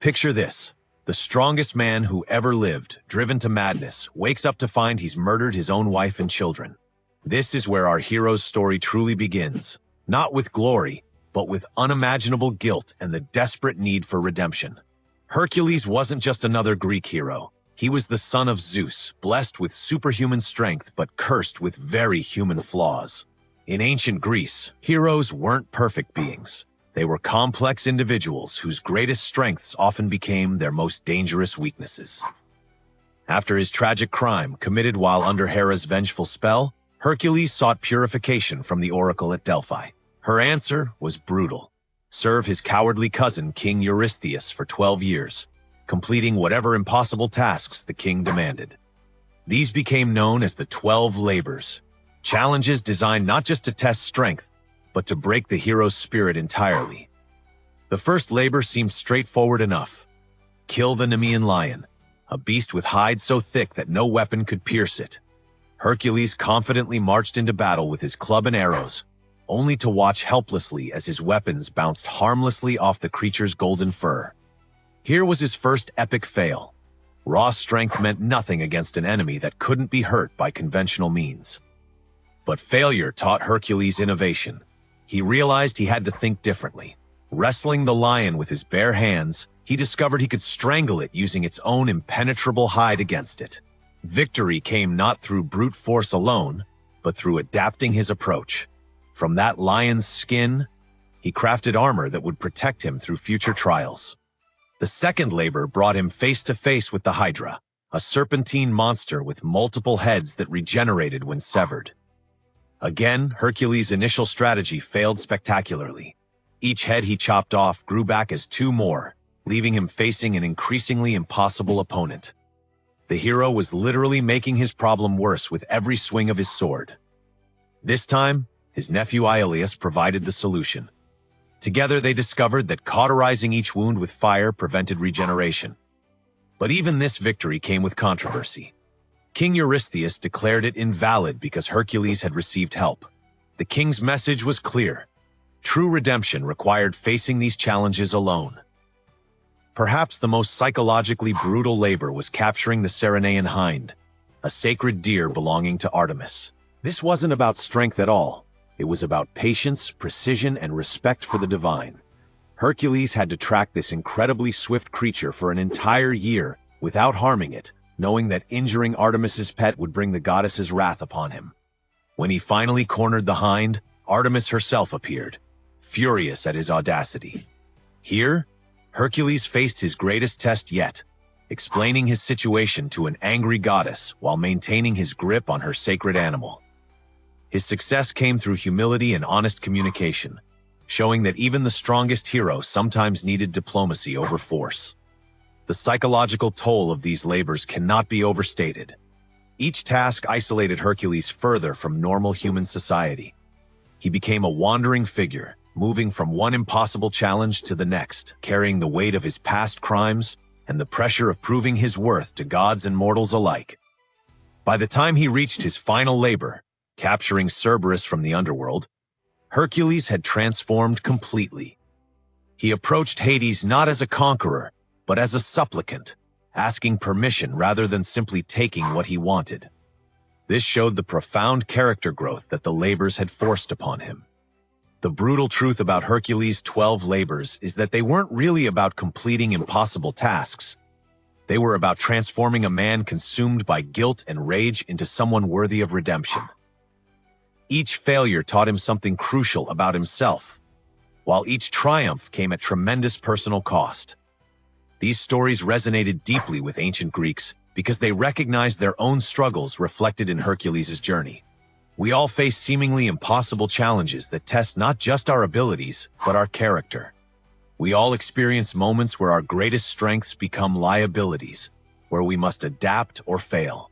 Picture this. The strongest man who ever lived, driven to madness, wakes up to find he's murdered his own wife and children. This is where our hero's story truly begins. Not with glory, but with unimaginable guilt and the desperate need for redemption. Hercules wasn't just another Greek hero. He was the son of Zeus, blessed with superhuman strength but cursed with very human flaws. In ancient Greece, heroes weren't perfect beings. They were complex individuals whose greatest strengths often became their most dangerous weaknesses. After his tragic crime committed while under Hera's vengeful spell, Hercules sought purification from the oracle at Delphi. Her answer was brutal. Serve his cowardly cousin, King Eurystheus, for 12 years, completing whatever impossible tasks the king demanded. These became known as the 12 labors, challenges designed not just to test strength, but to break the hero's spirit entirely. The first labor seemed straightforward enough. Kill the Nemean Lion, a beast with hide so thick that no weapon could pierce it. Hercules confidently marched into battle with his club and arrows, only to watch helplessly as his weapons bounced harmlessly off the creature's golden fur. Here was his first epic fail. Raw strength meant nothing against an enemy that couldn't be hurt by conventional means. But failure taught Hercules innovation. He realized he had to think differently. Wrestling the lion with his bare hands, he discovered he could strangle it using its own impenetrable hide against it. Victory came not through brute force alone, but through adapting his approach. From that lion's skin, he crafted armor that would protect him through future trials. The second labor brought him face to face with the Hydra, a serpentine monster with multiple heads that regenerated when severed. Again, Hercules' initial strategy failed spectacularly. Each head he chopped off grew back as two more, leaving him facing an increasingly impossible opponent. The hero was literally making his problem worse with every swing of his sword. This time, his nephew Iolaus provided the solution. Together they discovered that cauterizing each wound with fire prevented regeneration. But even this victory came with controversy. King Eurystheus declared it invalid because Hercules had received help. The king's message was clear. True redemption required facing these challenges alone. Perhaps the most psychologically brutal labor was capturing the Cernaean hind, a sacred deer belonging to Artemis. This wasn't about strength at all. It was about patience, precision, and respect for the divine. Hercules had to track this incredibly swift creature for an entire year without harming it, knowing that injuring Artemis's pet would bring the goddess's wrath upon him. When he finally cornered the hind, Artemis herself appeared, furious at his audacity. Here, Hercules faced his greatest test yet, explaining his situation to an angry goddess while maintaining his grip on her sacred animal. His success came through humility and honest communication, showing that even the strongest hero sometimes needed diplomacy over force. The psychological toll of these labors cannot be overstated. Each task isolated Hercules further from normal human society. He became a wandering figure, moving from one impossible challenge to the next, carrying the weight of his past crimes and the pressure of proving his worth to gods and mortals alike. By the time he reached his final labor, capturing Cerberus from the underworld, Hercules had transformed completely. He approached Hades not as a conqueror, but as a supplicant, asking permission rather than simply taking what he wanted. This showed the profound character growth that the labors had forced upon him. The brutal truth about Hercules' 12 labors is that they weren't really about completing impossible tasks. They were about transforming a man consumed by guilt and rage into someone worthy of redemption. Each failure taught him something crucial about himself, while each triumph came at tremendous personal cost. These stories resonated deeply with ancient Greeks because they recognized their own struggles reflected in Hercules' journey. We all face seemingly impossible challenges that test not just our abilities, but our character. We all experience moments where our greatest strengths become liabilities, where we must adapt or fail.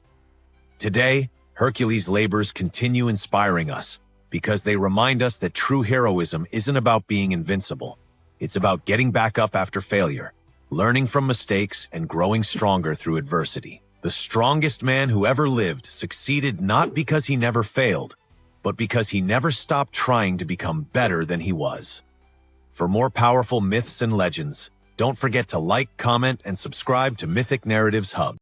Today, Hercules' labors continue inspiring us because they remind us that true heroism isn't about being invincible. It's about getting back up after failure, learning from mistakes, and growing stronger through adversity. The strongest man who ever lived succeeded not because he never failed, but because he never stopped trying to become better than he was. For more powerful myths and legends, Don't forget to like, comment, and subscribe to Mythic Narratives Hub.